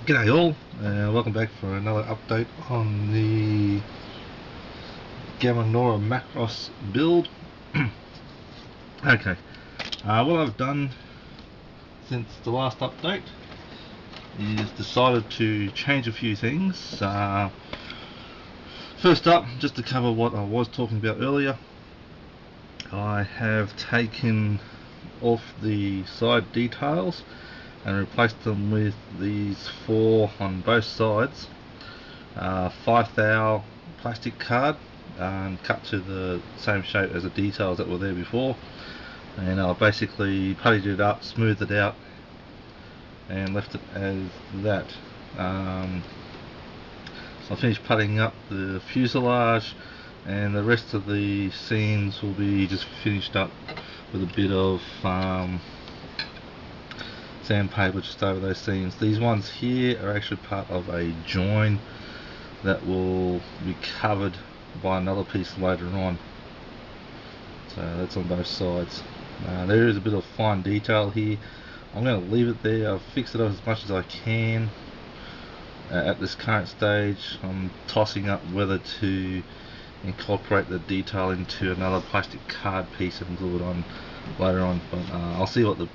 G'day all, welcome back for another update on the Nora Macross build. Okay, what I've done since the last update is decided to change a few things. First up, just to cover what I was talking about earlier, I have taken off the side details and replaced them with these four on both sides, 5 thou plastic card, and cut to the same shape as the details that were there before, and I basically puttied it up, smoothed it out and left it as that. So I finished putting up the fuselage, and the rest of the scenes will be just finished up with a bit of sandpaper just over those seams. These ones here are actually part of a join that will be covered by another piece later on. So that's on both sides. There is a bit of fine detail here. I'm going to leave it there. I've fixed it up as much as I can. At this current stage, I'm tossing up whether to incorporate the detail into another plastic card piece and glue it on later on, but I'll see what the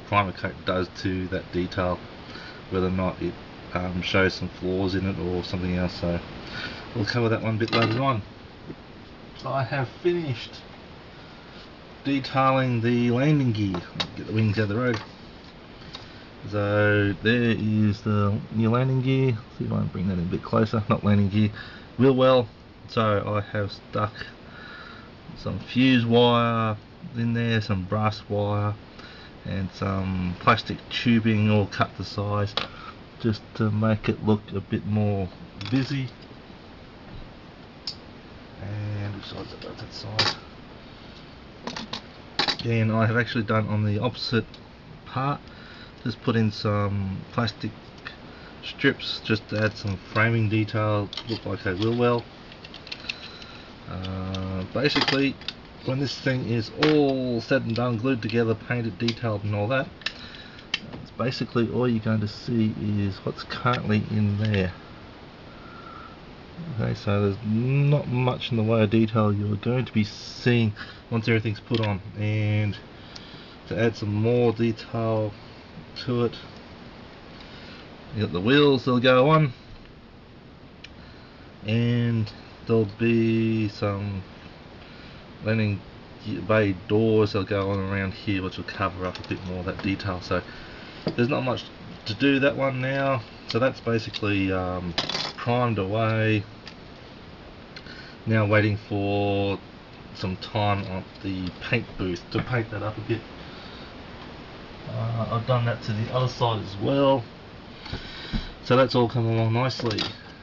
primer coat does to that detail, whether or not it shows some flaws in it or something else. So we'll cover that one a bit later on. I have finished detailing the landing gear. Get the wings out of the road. So there is the new landing gear. See if I can bring that in a bit closer. Not landing gear, wheel well. So I have stuck some fuse wire in there, some brass wire and some plastic tubing all cut to size, just to make it look a bit more busy. And besides that side, and I have actually done on the opposite part, just put in some plastic strips just to add some framing detail, look like a wheel well. Basically, when this thing is all said and done, glued together, painted, detailed and all that, it's basically all you're going to see is what's currently in there. Okay, so there's not much in the way of detail you're going to be seeing once everything's put on. And to add some more detail to it, you got the wheels that'll go on, and there'll be some landing bay doors that'll go on around here, which will cover up a bit more of that detail. So there's not much to do that one now. So that's basically primed away. Now waiting for some time on the paint booth to paint that up a bit. I've done that to the other side as well, so that's all come along nicely.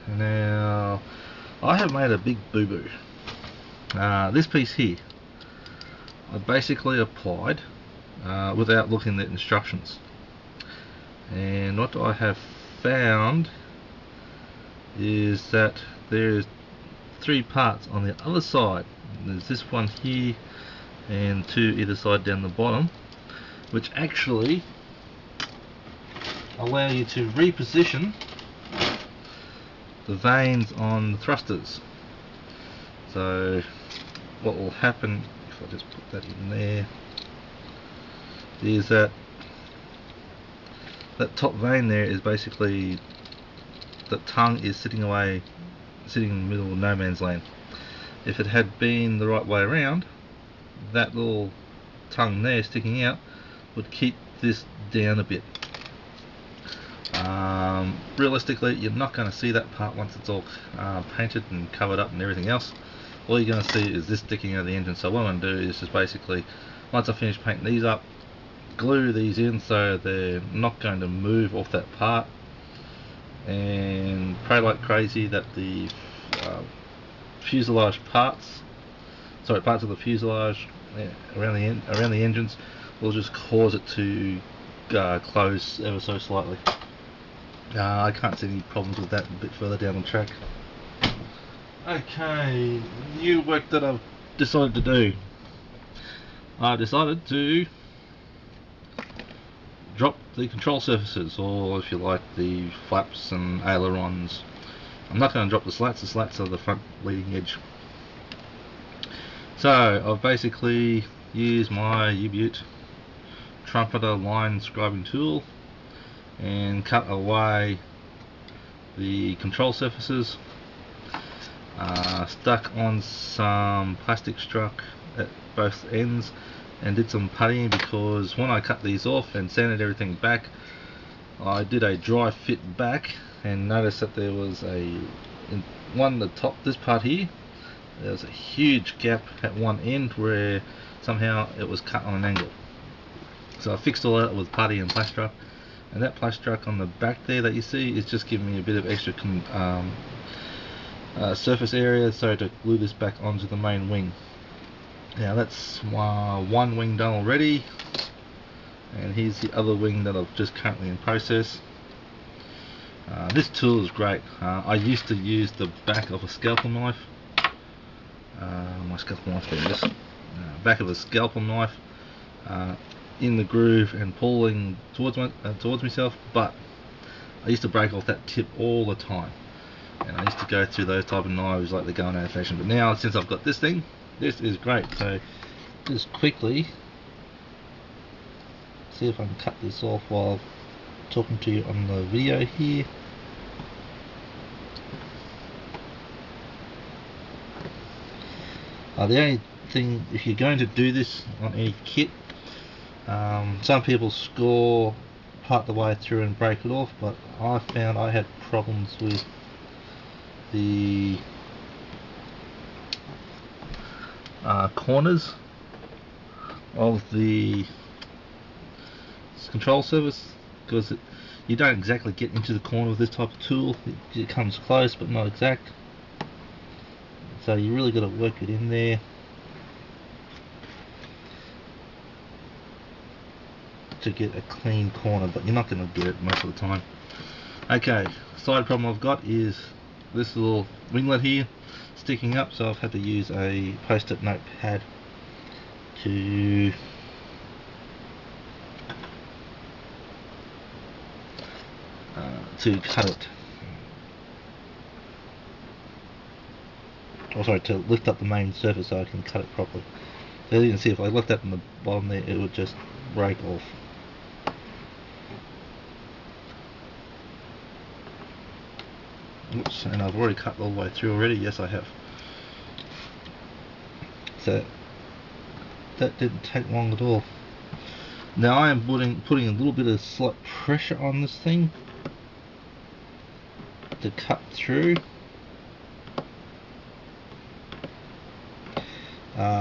Now I have made a big boo-boo. This piece here I basically applied without looking at instructions, and what I have found is that there's 3 parts on the other side. There's this one here and 2 either side down the bottom, which actually allow you to reposition the vanes on the thrusters. So what will happen if I just put that in there is that that top vane there is basically, the tongue is sitting in the middle of no man's land. If it had been the right way around, that little tongue there sticking out would keep this down a bit. Realistically, you're not going to see that part once it's all painted and covered up and everything else. All you're going to see is this sticking out of the engine. So what I'm going to do is just basically, once I finish painting these up, glue these in so they're not going to move off that part, and pray like crazy that the fuselage parts of the fuselage around the engines will just cause it to close ever so slightly. I can't see any problems with that a bit further down the track. Okay, new work that I've decided to do. I've decided to drop the control surfaces, or if you like, the flaps and ailerons. I'm not going to drop the slats are the front leading edge. So I've basically used my U-Butte trumpeter line scribing tool and cut away the control surfaces, stuck on some plastic struck at both ends, and did some puttying, because when I cut these off and sanded everything back, I did a dry fit back and noticed that there was in the top, this part here, there was a huge gap at one end where somehow it was cut on an angle. So I fixed all that with putty and plastruck, and that plastruck on the back there that you see is just giving me a bit of extra surface area so to glue this back onto the main wing. Now that's one wing done already, and here's the other wing that I've just currently in process. This tool is great. I used to use the back of a scalpel knife. My scalpel knife being this. Back of a scalpel knife in the groove and pulling towards myself, but I used to break off that tip all the time, and I used to go through those type of knives like they're going out of fashion. But now, since I've got this thing, this is great. So just quickly see if I can cut this off while I'm talking to you on the video here. The only thing, if you're going to do this on any kit, some people score part the way through and break it off, but I found I had problems with the corners of the control surface, because you don't exactly get into the corner with this type of tool. It comes close but not exact, so you really got to work it in there to get a clean corner, but you're not going to get it most of the time. Okay, side problem I've got is this little winglet here sticking up, so I've had to use a post-it note pad to cut it. Oh, sorry, to lift up the main surface so I can cut it properly. So as you can see, if I left that in the bottom there, it would just break off. Oops, and I've already cut all the way through already. Yes, I have. So that didn't take long at all. Now I am putting a little bit of slight pressure on this thing to cut through.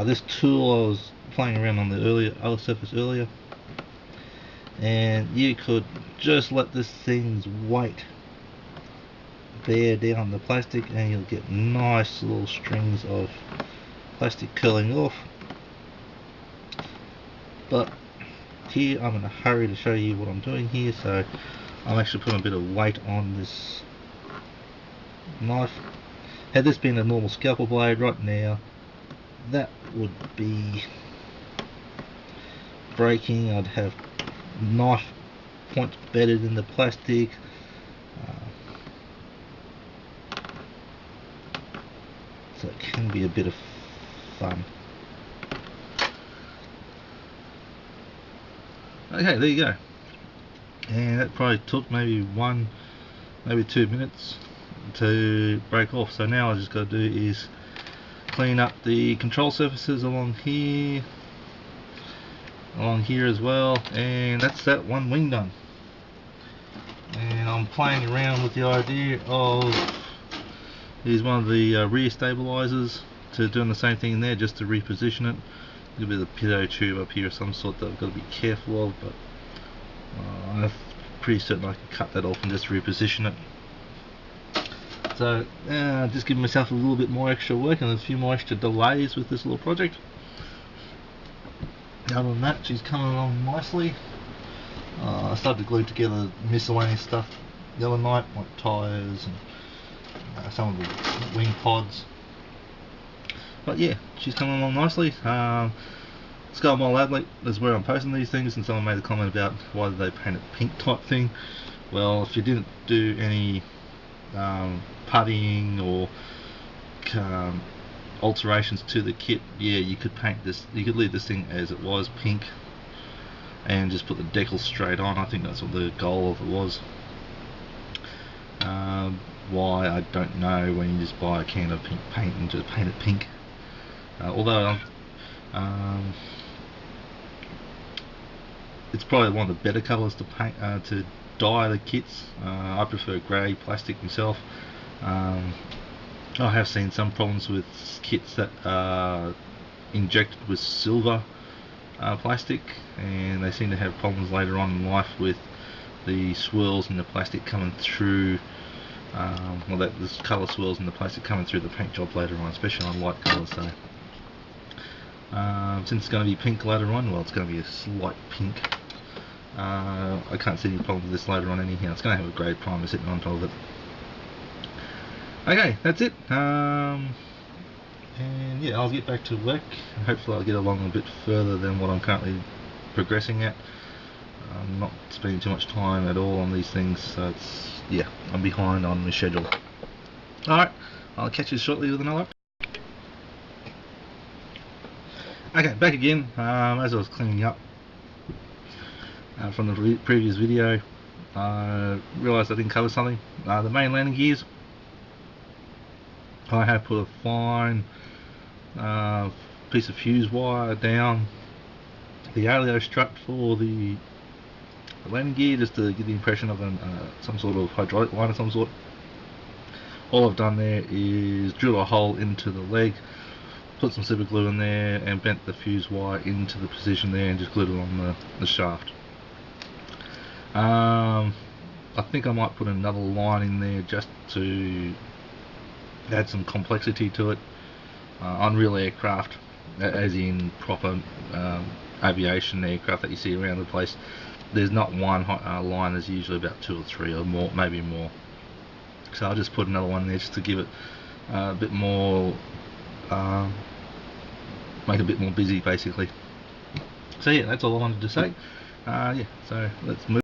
This tool, I was playing around on the other surface earlier, and you could just let this thing's weight bear down the plastic, and you'll get nice little strings of plastic curling off. But here I'm in a hurry to show you what I'm doing here, so I'm actually putting a bit of weight on this knife. Had this been a normal scalpel blade right now, that would be breaking. I'd have knife points bedded in the plastic. So it can be a bit of fun. Okay, there you go. And that probably took maybe 2 minutes to break off. So now all I just got to do is clean up the control surfaces along here as well, and that's that one wing done. And I'm playing around with the idea of use one of the rear stabilizers to doing the same thing in there, just to reposition it. A little bit of pitot tube up here of some sort that I've got to be careful of, but I'm pretty certain I can cut that off and just reposition it. So just giving myself a little bit more extra work and a few more extra delays with this little project. Other than that, she's coming along nicely. I started to glue together miscellaneous stuff the other night, like tyres and some of the wing pods. But yeah, she's coming along nicely. Skull Mole Adelaide is where I'm posting these things, and someone made a comment about why did they paint it pink type thing. Well, if you didn't do any puttying or alterations to the kit, yeah, you could paint this, you could leave this thing as it was, pink, and just put the decal straight on. I think that's what the goal of it was. Why, I don't know, when you just buy a can of pink paint and just paint it pink. Although it's probably one of the better colours to paint, to dye the kits. I prefer grey plastic myself. I have seen some problems with kits that are injected with silver plastic, and they seem to have problems later on in life with the swirls in the plastic coming through, well, this colour swirls in the plastic coming through the paint job later on, especially on light colours. So since it's going to be pink later on, well, it's going to be a slight pink. I can't see any problem with this later on anyhow. It's going to have a grey primer sitting on top of it. Okay, that's it. And yeah, I'll get back to work. Hopefully I'll get along a bit further than what I'm currently progressing at. I'm not spending too much time at all on these things, so it's, yeah, I'm behind on my schedule. Alright, I'll catch you shortly with another. Okay, back again. As I was cleaning up from the previous video, I realised I didn't cover something. The main landing gears, I have put a fine piece of fuse wire down the alio strut for the landing gear, just to give the impression of some sort of hydraulic line of some sort. All I've done there is drill a hole into the leg, put some super glue in there, and bent the fuse wire into the position there and just glued it on the shaft. I think I might put another line in there just to add some complexity to it. On real aircraft, as in proper aviation aircraft that you see around the place, there's not one line, there's usually about 2 or 3 or more, maybe more. So I'll just put another one there just to give it a bit more, make it a bit more busy basically. So yeah, that's all I wanted to say. Yeah, so let's move.